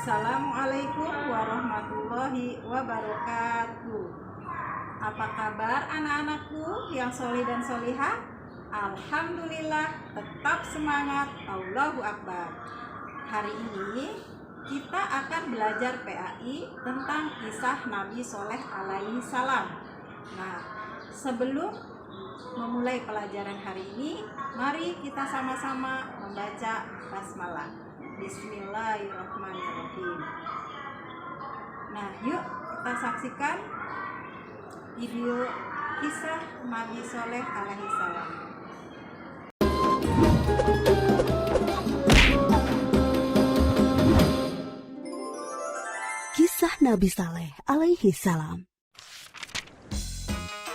Assalamualaikum warahmatullahi wabarakatuh. Apa kabar anak-anakku yang solih dan solihah? Alhamdulillah, tetap semangat. Allahu Akbar. Hari ini kita akan belajar PAI tentang kisah Nabi Soleh alaihi salam. Nah, sebelum memulai pelajaran hari ini, mari kita sama-sama membaca basmalah. Bismillahirrahmanirrahim. Nah, yuk kita saksikan video kisah Nabi Soleh alaihi salam. Kisah Nabi Saleh alaihi salam.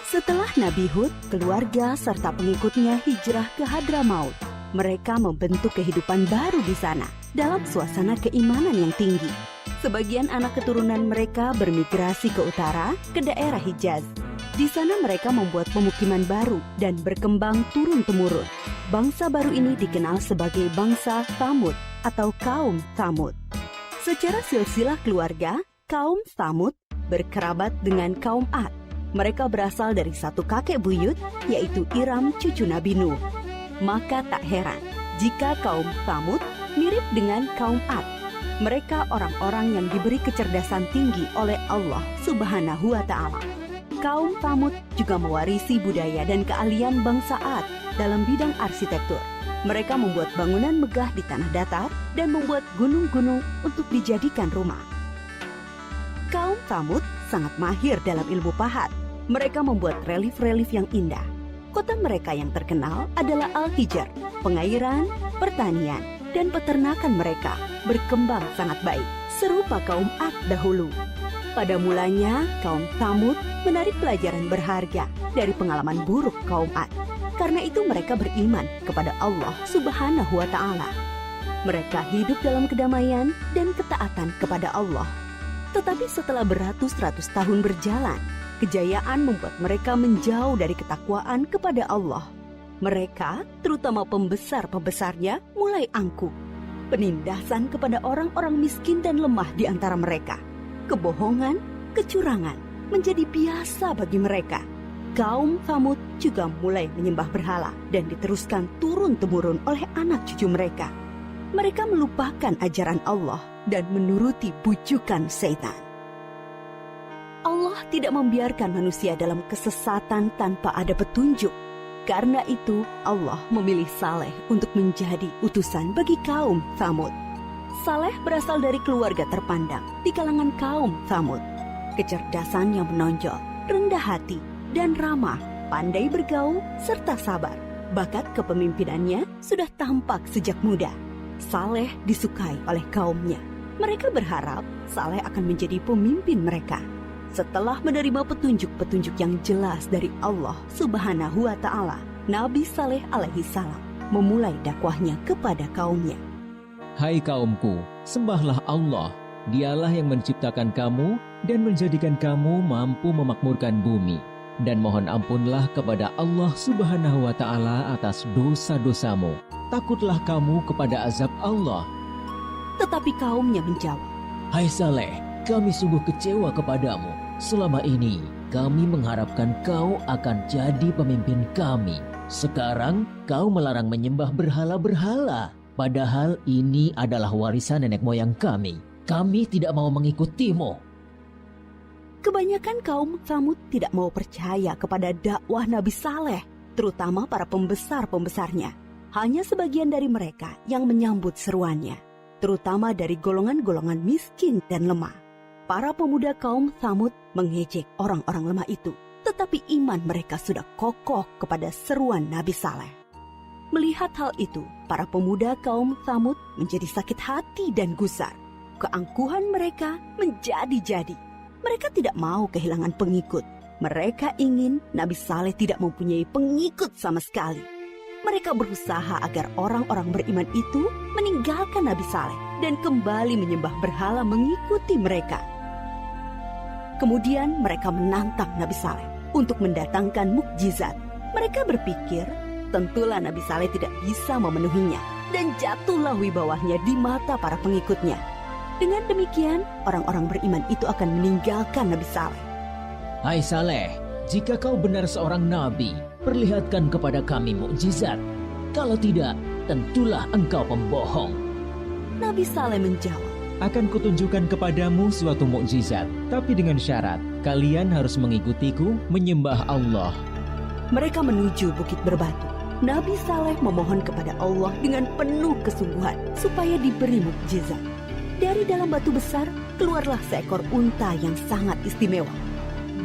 Setelah Nabi Hud, keluarga serta pengikutnya hijrah ke Hadramaut, mereka membentuk kehidupan baru di sana dalam suasana keimanan yang tinggi. Sebagian anak keturunan mereka bermigrasi ke utara, ke daerah Hijaz. Di sana mereka membuat pemukiman baru dan berkembang turun-temurun. Bangsa baru ini dikenal sebagai bangsa Tsamud atau kaum Tsamud. Secara silsilah keluarga, kaum Tsamud berkerabat dengan kaum Ad. Mereka berasal dari satu kakek buyut, yaitu Iram cucu Nabi Nuh. Maka tak heran jika kaum Tsamud mirip dengan kaum Ad. Mereka orang-orang yang diberi kecerdasan tinggi oleh Allah Subhanahu wa Ta'ala. Kaum Tsamud juga mewarisi budaya dan keahlian bangsa Ad dalam bidang arsitektur. Mereka membuat bangunan megah di tanah datar dan membuat gunung-gunung untuk dijadikan rumah. Kaum Tsamud sangat mahir dalam ilmu pahat. Mereka membuat relief-relief yang indah. Kota mereka yang terkenal adalah Al-Hijr. Pengairan, pertanian, dan peternakan mereka berkembang sangat baik, serupa kaum Ad dahulu. Pada mulanya, kaum Tsamud menarik pelajaran berharga dari pengalaman buruk kaum Ad. Karena itu mereka beriman kepada Allah Subhanahu wa Ta'ala. Mereka hidup dalam kedamaian dan ketaatan kepada Allah. Tetapi setelah beratus-ratus tahun berjalan, kejayaan membuat mereka menjauh dari ketakwaan kepada Allah. Mereka, terutama pembesar-pembesarnya, mulai angkuh. Penindasan kepada orang-orang miskin dan lemah di antara mereka. Kebohongan, kecurangan menjadi biasa bagi mereka. Kaum Tsamud juga mulai menyembah berhala dan diteruskan turun-temurun oleh anak cucu mereka. Mereka melupakan ajaran Allah dan menuruti bujukan setan. Allah tidak membiarkan manusia dalam kesesatan tanpa ada petunjuk. Karena itu, Allah memilih Saleh untuk menjadi utusan bagi kaum Tsamud. Saleh berasal dari keluarga terpandang di kalangan kaum Tsamud. Kecerdasan yang menonjol, rendah hati, dan ramah, pandai bergaul, serta sabar. Bakat kepemimpinannya sudah tampak sejak muda. Saleh disukai oleh kaumnya. Mereka berharap Saleh akan menjadi pemimpin mereka. Setelah menerima petunjuk-petunjuk yang jelas dari Allah Subhanahu wa Ta'ala, Nabi Saleh alaihi salam memulai dakwahnya kepada kaumnya. Hai kaumku, sembahlah Allah. Dialah yang menciptakan kamu dan menjadikan kamu mampu memakmurkan bumi. Dan mohon ampunlah kepada Allah Subhanahu wa Ta'ala atas dosa-dosamu. Takutlah kamu kepada azab Allah. Tetapi kaumnya menjawab, Hai Saleh, kami sungguh kecewa kepadamu. Selama ini, kami mengharapkan kau akan jadi pemimpin kami. Sekarang, kau melarang menyembah berhala-berhala. Padahal ini adalah warisan nenek moyang kami. Kami tidak mau mengikutimu. Kebanyakan kaum Tsamud tidak mau percaya kepada dakwah Nabi Saleh, terutama para pembesar-pembesarnya. Hanya sebagian dari mereka yang menyambut seruannya, terutama dari golongan-golongan miskin dan lemah. Para pemuda kaum Tsamud mengejek orang-orang lemah itu, tetapi iman mereka sudah kokoh kepada seruan Nabi Saleh. Melihat hal itu, para pemuda kaum Tsamud menjadi sakit hati dan gusar. Keangkuhan mereka menjadi-jadi. Mereka tidak mau kehilangan pengikut. Mereka ingin Nabi Saleh tidak mempunyai pengikut sama sekali. Mereka berusaha agar orang-orang beriman itu meninggalkan Nabi Saleh dan kembali menyembah berhala mengikuti mereka. Kemudian mereka menantang Nabi Saleh untuk mendatangkan mukjizat. Mereka berpikir tentulah Nabi Saleh tidak bisa memenuhinya dan jatuhlah wibawahnya di mata para pengikutnya. Dengan demikian, orang-orang beriman itu akan meninggalkan Nabi Saleh. Hai Saleh, jika kau benar seorang nabi, perlihatkan kepada kami mukjizat. Kalau tidak, tentulah engkau pembohong. Nabi Saleh menjawab, Akan kutunjukkan kepadamu suatu mukjizat, tapi dengan syarat, kalian harus mengikutiku menyembah Allah. mereka menuju Bukit Berbatu. Nabi Saleh memohon kepada Allah dengan penuh kesungguhan supaya diberi mukjizat. Dari dalam batu besar, keluarlah seekor unta yang sangat istimewa.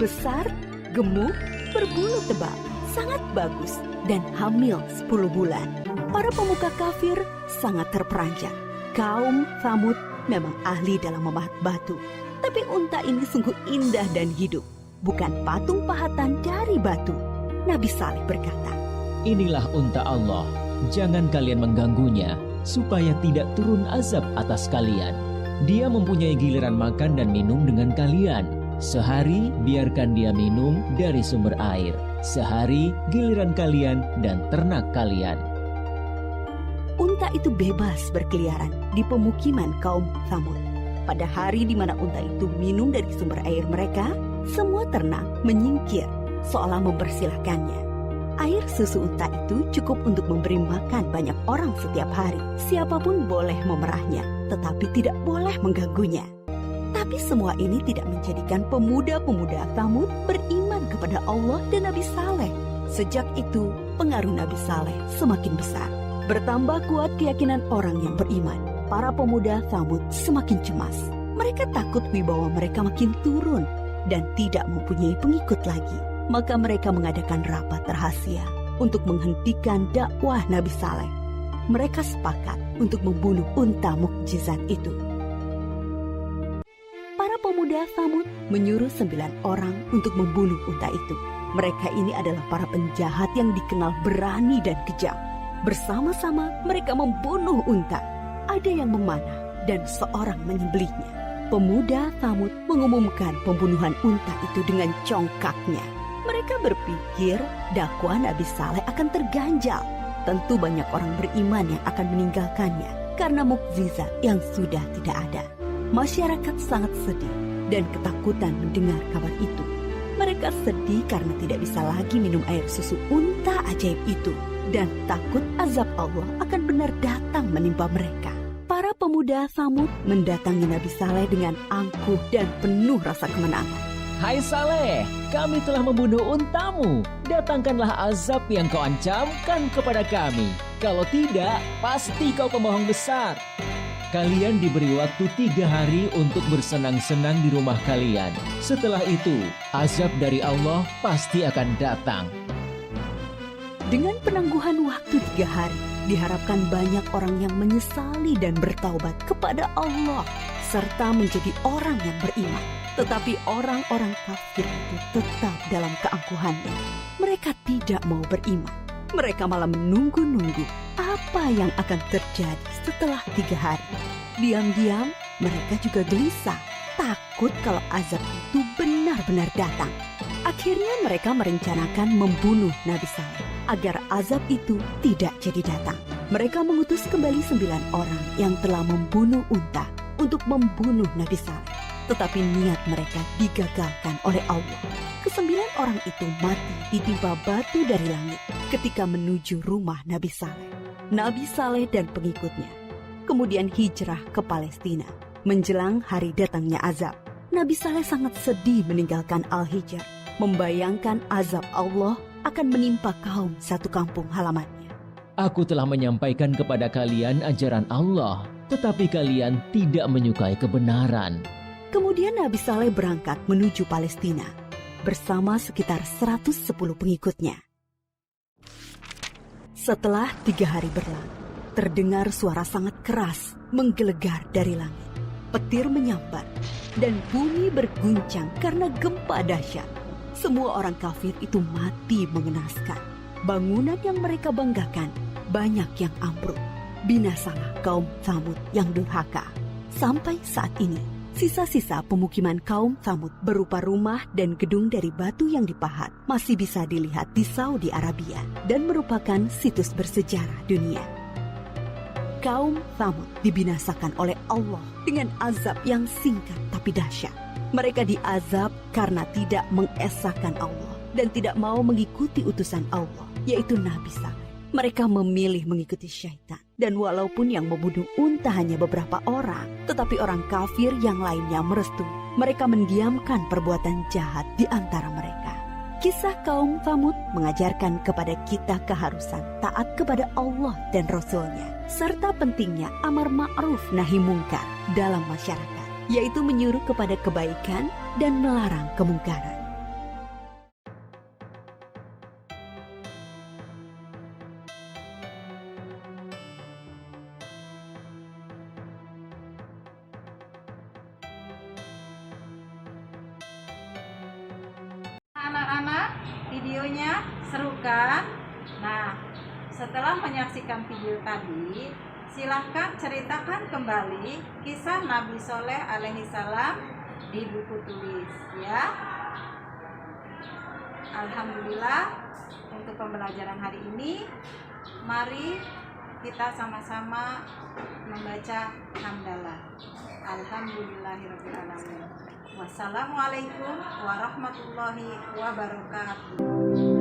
Besar, gemuk, berbulu tebal, sangat bagus, dan hamil 10 bulan. Para pemuka kafir sangat terperanjat. Kaum Tsamud memang ahli dalam memahat batu. Tapi unta ini sungguh indah dan hidup, bukan patung pahatan dari batu. Nabi Saleh berkata, Inilah unta Allah, jangan kalian mengganggunya, supaya tidak turun azab atas kalian. Dia mempunyai giliran makan dan minum dengan kalian. Sehari biarkan dia minum dari sumber air. Sehari giliran kalian dan ternak kalian. unta itu bebas berkeliaran di pemukiman kaum Tsamud. Pada hari di mana unta itu minum dari sumber air mereka, semua ternak menyingkir seolah mempersilahkannya. Air susu unta itu cukup untuk memberi makan banyak orang setiap hari. Siapapun boleh memerahnya, tetapi tidak boleh mengganggunya. Tapi semua ini tidak menjadikan pemuda-pemuda Tsamud beriman kepada Allah dan Nabi Saleh. Sejak itu, pengaruh Nabi Saleh semakin besar. Bertambah kuat keyakinan orang yang beriman. Para pemuda Tsamud semakin cemas. Mereka takut wibawa mereka makin turun dan tidak mempunyai pengikut lagi. Maka mereka mengadakan rapat rahasia untuk menghentikan dakwah Nabi Saleh. Mereka sepakat untuk membunuh unta mukjizat itu. Para pemuda Tsamud menyuruh 9 orang untuk membunuh unta itu. Mereka ini adalah para penjahat yang dikenal berani dan kejam. Bersama-sama mereka membunuh unta. Ada yang memanah dan seorang menyembelihnya. Pemuda Tsamud mengumumkan pembunuhan unta itu dengan congkaknya. Mereka berpikir dakwah Nabi Saleh akan terganjal. Tentu banyak orang beriman yang akan meninggalkannya karena mukjizat yang sudah tidak ada. Masyarakat sangat sedih dan ketakutan mendengar kabar itu. Mereka sedih karena tidak bisa lagi minum air susu unta ajaib itu dan takut azab Allah akan benar datang menimpa mereka. Para pemuda Tsamud mendatangi Nabi Saleh dengan angkuh dan penuh rasa kemenangan. Hai Saleh, kami telah membunuh untamu. Datangkanlah azab yang kau ancamkan kepada kami. Kalau tidak, pasti kau pembohong besar. Kalian diberi waktu 3 hari untuk bersenang-senang di rumah kalian. Setelah itu, azab dari Allah pasti akan datang. Dengan penangguhan waktu 3 hari, diharapkan banyak orang yang menyesali dan bertaubat kepada Allah, serta menjadi orang yang beriman. Tetapi orang-orang kafir itu tetap dalam keangkuhannya. Mereka tidak mau beriman. Mereka malah menunggu-nunggu apa yang akan terjadi setelah 3 hari. Diam-diam, mereka juga gelisah, takut kalau azab itu benar-benar datang. Akhirnya mereka merencanakan membunuh Nabi Saleh agar azab itu tidak jadi datang. Mereka mengutus kembali 9 orang yang telah membunuh unta untuk membunuh Nabi Saleh. Tetapi niat mereka digagalkan oleh Allah. Ke-9 orang itu mati ditimpa batu dari langit ketika menuju rumah Nabi Saleh. Nabi Saleh dan pengikutnya kemudian hijrah ke Palestina. Menjelang hari datangnya azab, Nabi Saleh sangat sedih meninggalkan Al-Hijr, membayangkan azab Allah akan menimpa kaum satu kampung halamannya. Aku telah menyampaikan kepada kalian ajaran Allah, tetapi kalian tidak menyukai kebenaran. Kemudian Nabi Saleh berangkat menuju Palestina bersama sekitar 110 pengikutnya. Setelah 3 hari berlalu, terdengar suara sangat keras menggelegar dari langit. Petir menyambar dan bumi berguncang karena gempa dahsyat. Semua orang kafir itu mati mengenaskan. Bangunan yang mereka banggakan banyak yang ambruk. Binasalah kaum Tsamud yang durhaka. Sampai saat ini, sisa-sisa pemukiman kaum Tsamud berupa rumah dan gedung dari batu yang dipahat masih bisa dilihat di Saudi Arabia dan merupakan situs bersejarah dunia. Kaum Tsamud dibinasakan oleh Allah dengan azab yang singkat tapi dahsyat. Mereka diazab karena tidak mengesahkan Allah dan tidak mau mengikuti utusan Allah, yaitu Nabi Saleh. Mereka memilih mengikuti syaitan. Dan walaupun yang membunuh unta hanya beberapa orang, tetapi orang kafir yang lainnya merestui. Mereka mendiamkan perbuatan jahat di antara mereka. Kisah kaum Tsamud mengajarkan kepada kita keharusan taat kepada Allah dan Rasul-Nya, serta pentingnya amar ma'ruf nahi mungkar dalam masyarakat, yaitu menyuruh kepada kebaikan dan melarang kemungkaran. Anak-anak, videonya seru kan? Nah, setelah menyaksikan video tadi, silahkan ceritakan kembali kisah Nabi Soleh alaihi salam di buku tulis ya. Alhamdulillah, untuk pembelajaran hari ini, mari kita sama-sama membaca hamdalah. Alhamdulillahirrahmanirrahim. Wassalamualaikum warahmatullahi wabarakatuh.